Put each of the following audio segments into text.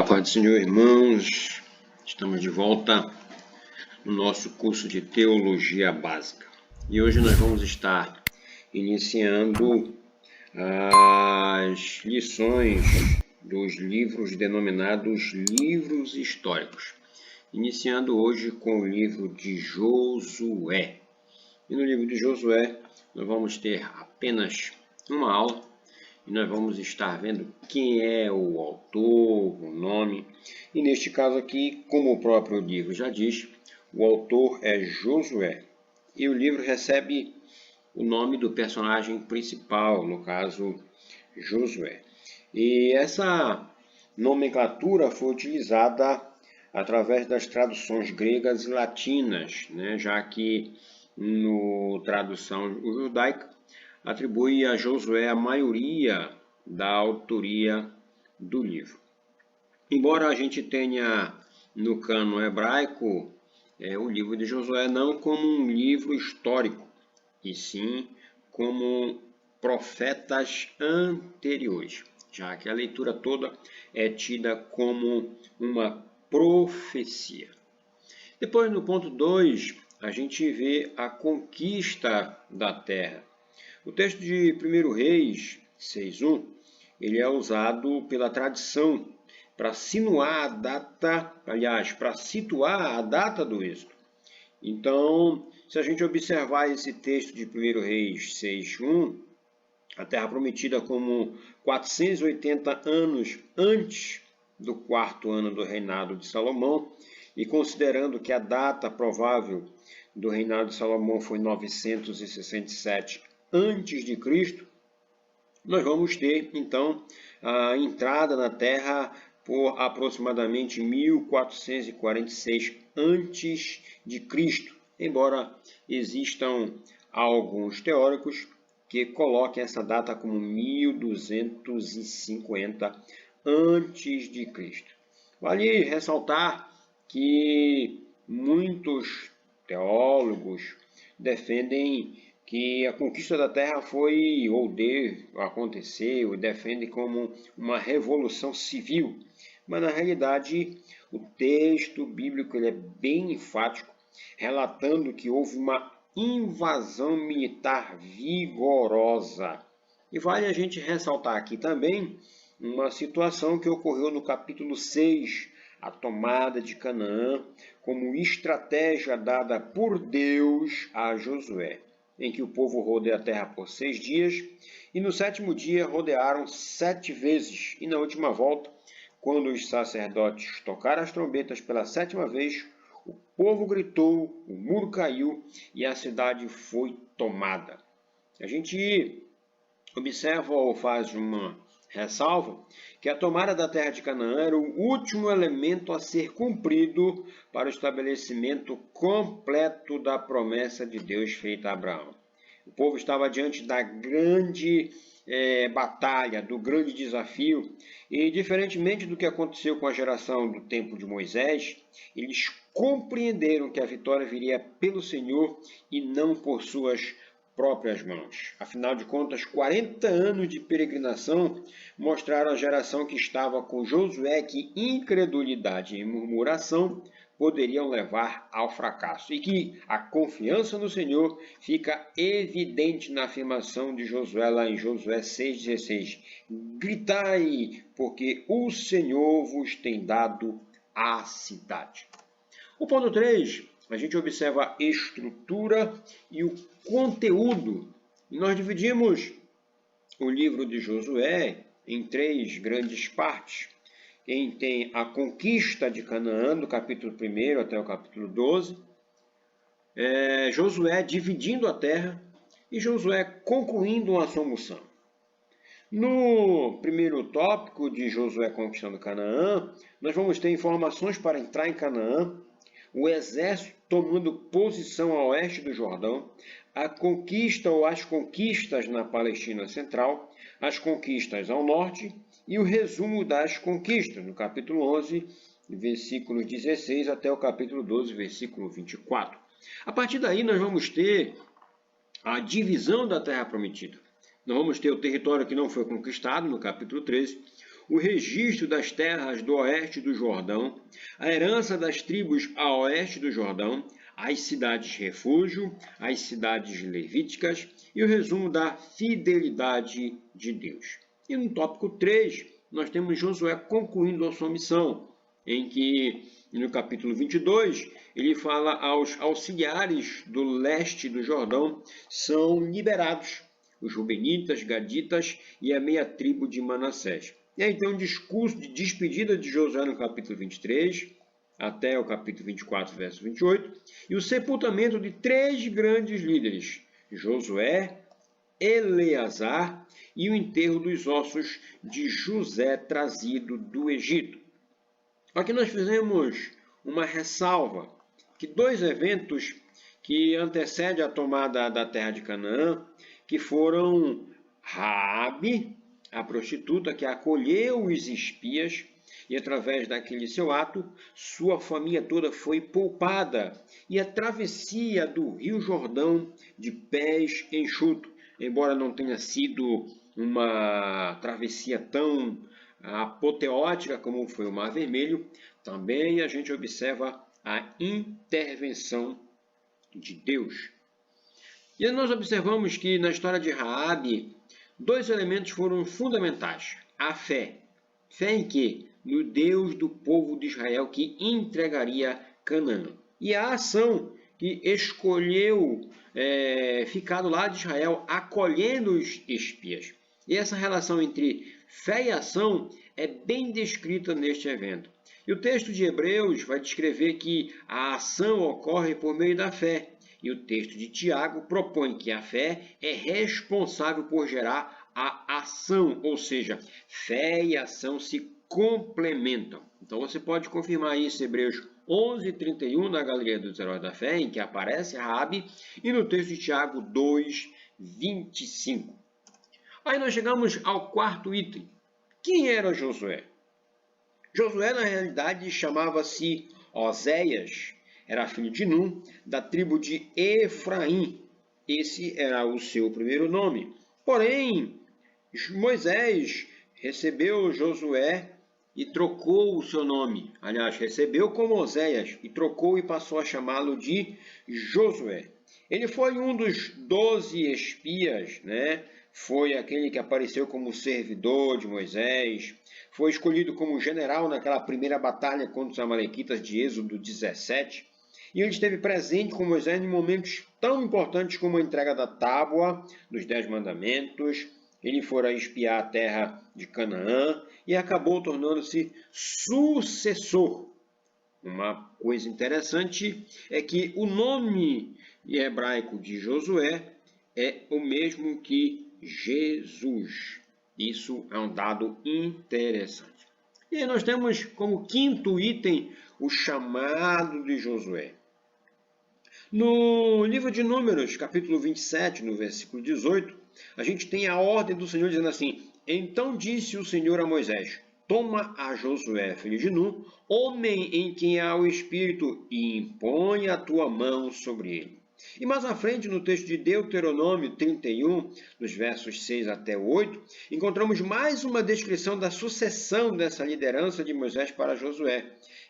Paz do Senhor, irmãos. Estamos de volta no nosso curso de Teologia Básica. E hoje nós vamos estar iniciando as lições dos livros denominados livros históricos. Iniciando hoje com o livro de Josué. E no livro de Josué nós vamos ter apenas uma aula. E nós vamos estar vendo quem é o autor, o nome. E neste caso aqui, como o próprio livro já diz, o autor é Josué. E o livro recebe o nome do personagem principal, no caso, Josué. E essa nomenclatura foi utilizada através das traduções gregas e latinas, já que no tradução judaica atribui a Josué a maioria da autoria do livro. Embora a gente tenha no cânon hebraico o livro de Josué não como um livro histórico, e sim como profetas anteriores, já que a leitura toda é tida como uma profecia. Depois, no ponto 2, a gente vê a conquista da terra. O texto de 1 Reis 6:1, ele é usado pela tradição para situar a data do êxodo. Então, se a gente observar esse texto de 1 Reis 6:1, a terra prometida como 480 anos antes do quarto ano do reinado de Salomão, e considerando que a data provável do reinado de Salomão foi 967 antes de Cristo, nós vamos ter então a entrada na Terra por aproximadamente 1446 antes de Cristo, embora existam alguns teóricos que coloquem essa data como 1250 antes de Cristo. Vale ressaltar que muitos teólogos defendem que a conquista da terra foi ou deve acontecer, ou defende como uma revolução civil. Mas na realidade o texto bíblico ele é bem enfático, relatando que houve uma invasão militar vigorosa. E vale a gente ressaltar aqui também uma situação que ocorreu no capítulo 6, a tomada de Canaã, como estratégia dada por Deus a Josué, em que o povo rodeia a terra por 6 dias, e no 7º dia rodearam 7 vezes, e na última volta, quando os sacerdotes tocaram as trombetas pela 7ª vez, o povo gritou, o muro caiu e a cidade foi tomada. A gente observa ou faz uma ressalva que a tomada da terra de Canaã era o último elemento a ser cumprido para o estabelecimento completo da promessa de Deus feita a Abraão. O povo estava diante da grande batalha, do grande desafio, e diferentemente do que aconteceu com a geração do tempo de Moisés, eles compreenderam que a vitória viria pelo Senhor e não por suas próprias mãos. Afinal de contas, 40 anos de peregrinação mostraram à geração que estava com Josué que incredulidade e murmuração poderiam levar ao fracasso, e que a confiança no Senhor fica evidente na afirmação de Josué lá em Josué 6,16. Gritai, porque o Senhor vos tem dado a cidade. O ponto 3, a gente observa a estrutura e o conteúdo. E nós dividimos o livro de Josué em 3 grandes partes. Quem tem a conquista de Canaã, do capítulo 1 até o capítulo 12, Josué dividindo a terra e Josué concluindo a sua missão. No primeiro tópico de Josué conquistando Canaã, nós vamos ter informações para entrar em Canaã, o exército tomando posição a oeste do Jordão, a conquista ou as conquistas na Palestina Central, as conquistas ao norte e o resumo das conquistas, no capítulo 11, versículos 16 até o capítulo 12, versículo 24. A partir daí nós vamos ter a divisão da terra prometida. Nós vamos ter o território que não foi conquistado, no capítulo 13, o registro das terras do oeste do Jordão, a herança das tribos a oeste do Jordão, as cidades refúgio, as cidades levíticas e o resumo da fidelidade de Deus. E no tópico 3, nós temos Josué concluindo a sua missão, em que no capítulo 22, ele fala aos auxiliares do leste do Jordão são liberados, os Rubenitas, Gaditas e a meia tribo de Manassés. E aí tem um discurso de despedida de Josué no capítulo 23, até o capítulo 24, verso 28, e o sepultamento de 3 grandes líderes, Josué, Eleazar e o enterro dos ossos de José trazido do Egito. Aqui nós fizemos uma ressalva que 2 eventos que antecedem a tomada da terra de Canaã, que foram Raabe, a prostituta que acolheu os espias, e através daquele seu ato, sua família toda foi poupada, e a travessia do Rio Jordão de pés enxutos, embora não tenha sido uma travessia tão apoteótica como foi o Mar Vermelho, também a gente observa a intervenção de Deus. E nós observamos que na história de Raabe, 2 elementos foram fundamentais. A fé. Fé em quê? No Deus do povo de Israel que entregaria Canaã. E a ação que escolheu ficar do lado de Israel acolhendo os espias. E essa relação entre fé e ação é bem descrita neste evento. E o texto de Hebreus vai descrever que a ação ocorre por meio da fé. E o texto de Tiago propõe que a fé é responsável por gerar a ação, ou seja, fé e ação se complementam. Então você pode confirmar isso em Hebreus 11:31 na Galeria dos Heróis da Fé, em que aparece Raabe, e no texto de Tiago 2:25. Aí nós chegamos ao 4º item. Quem era Josué? Josué, na realidade, chamava-se Oséias, era filho de Num, da tribo de Efraim. Esse era o seu primeiro nome. Porém, Moisés recebeu Josué e trocou o seu nome. Aliás, recebeu como Oséias e trocou e passou a chamá-lo de Josué. Ele foi um dos 12 espias, né? Foi aquele que apareceu como servidor de Moisés, foi escolhido como general naquela primeira batalha contra os amalequitas de Êxodo 17, e ele esteve presente com Moisés em momentos tão importantes como a entrega da tábua, dos 10 mandamentos. Ele fora espiar a terra de Canaã e acabou tornando-se sucessor. Uma coisa interessante é que o nome hebraico de Josué é o mesmo que Jesus. Isso é um dado interessante. E aí nós temos como 5º item o chamado de Josué. No livro de Números, capítulo 27, no versículo 18, a gente tem a ordem do Senhor dizendo assim: Então disse o Senhor a Moisés: Toma a Josué, filho de Num, homem em quem há o Espírito, e impõe a tua mão sobre ele. E mais à frente, no texto de Deuteronômio 31, nos versos 6 até 8, encontramos mais uma descrição da sucessão dessa liderança de Moisés para Josué.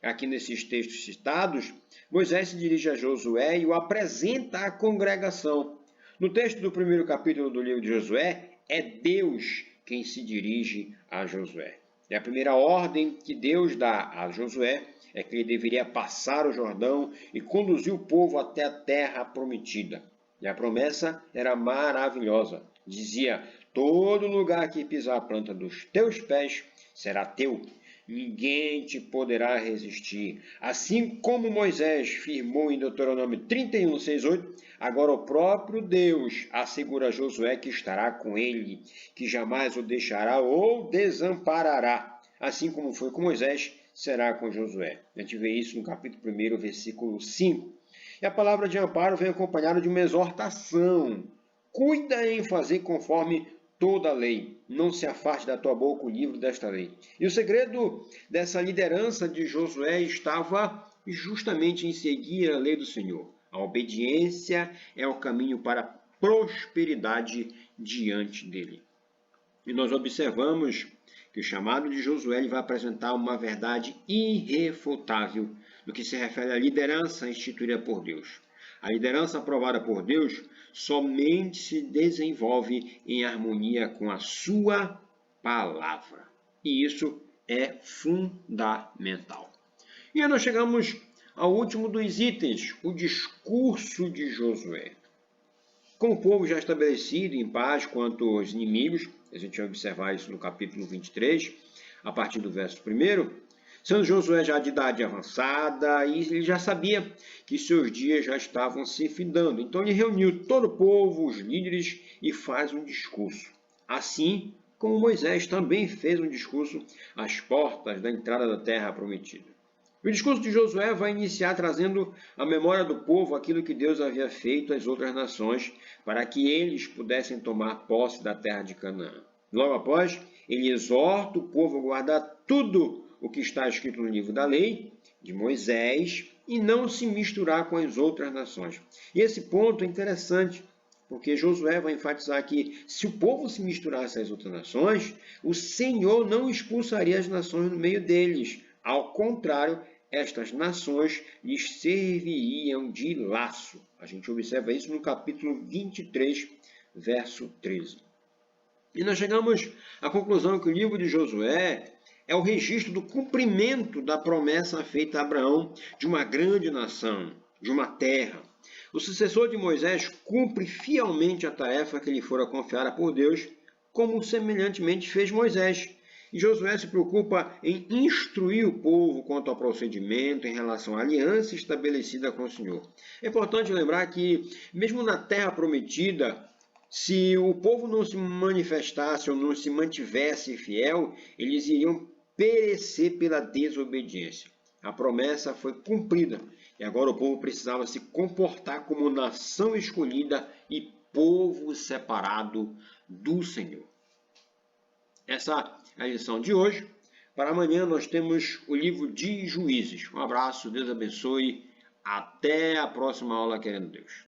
Aqui nesses textos citados, Moisés se dirige a Josué e o apresenta à congregação. No texto do 1º capítulo do livro de Josué, é Deus quem se dirige a Josué. E a primeira ordem que Deus dá a Josué é que ele deveria passar o Jordão e conduzir o povo até a terra prometida. E a promessa era maravilhosa. Dizia: todo lugar que pisar a planta dos teus pés será teu. Ninguém te poderá resistir. Assim como Moisés firmou em Deuteronômio 31, 6, 8, agora o próprio Deus assegura a Josué que estará com ele, que jamais o deixará ou desamparará. Assim como foi com Moisés, será com Josué. A gente vê isso no capítulo 1, versículo 5. E a palavra de amparo vem acompanhada de uma exortação. Cuida em fazer conforme toda a lei. Não se afaste da tua boca o livro desta lei. E o segredo dessa liderança de Josué estava justamente em seguir a lei do Senhor. A obediência é o caminho para a prosperidade diante dele. E nós observamos que o chamado de Josué ele vai apresentar uma verdade irrefutável no que se refere à liderança instituída por Deus. A liderança aprovada por Deus somente se desenvolve em harmonia com a sua palavra. E isso é fundamental. E nós chegamos ao último dos itens, o discurso de Josué. Com o povo já estabelecido em paz quanto aos inimigos, a gente vai observar isso no capítulo 23, a partir do verso 1, sendo Josué já de idade avançada, e ele já sabia que seus dias já estavam se findando. Então ele reuniu todo o povo, os líderes, e faz um discurso. Assim como Moisés também fez um discurso às portas da entrada da terra prometida. O discurso de Josué vai iniciar trazendo à memória do povo aquilo que Deus havia feito às outras nações para que eles pudessem tomar posse da terra de Canaã. Logo após, ele exorta o povo a guardar tudo o que está escrito no livro da lei de Moisés e não se misturar com as outras nações. E esse ponto é interessante, porque Josué vai enfatizar que se o povo se misturasse às outras nações, o Senhor não expulsaria as nações no meio deles. Ao contrário, estas nações lhes serviriam de laço. A gente observa isso no capítulo 23, verso 13. E nós chegamos à conclusão que o livro de Josué é o registro do cumprimento da promessa feita a Abraão de uma grande nação, de uma terra. O sucessor de Moisés cumpre fielmente a tarefa que lhe fora confiada por Deus, como semelhantemente fez Moisés. E Josué se preocupa em instruir o povo quanto ao procedimento em relação à aliança estabelecida com o Senhor. É importante lembrar que, mesmo na terra prometida, se o povo não se manifestasse ou não se mantivesse fiel, eles iriam perecer pela desobediência. A promessa foi cumprida e agora o povo precisava se comportar como nação escolhida e povo separado do Senhor. Essa é a lição de hoje. Para amanhã nós temos o livro de Juízes. Um abraço, Deus abençoe. Até a próxima aula, querendo Deus.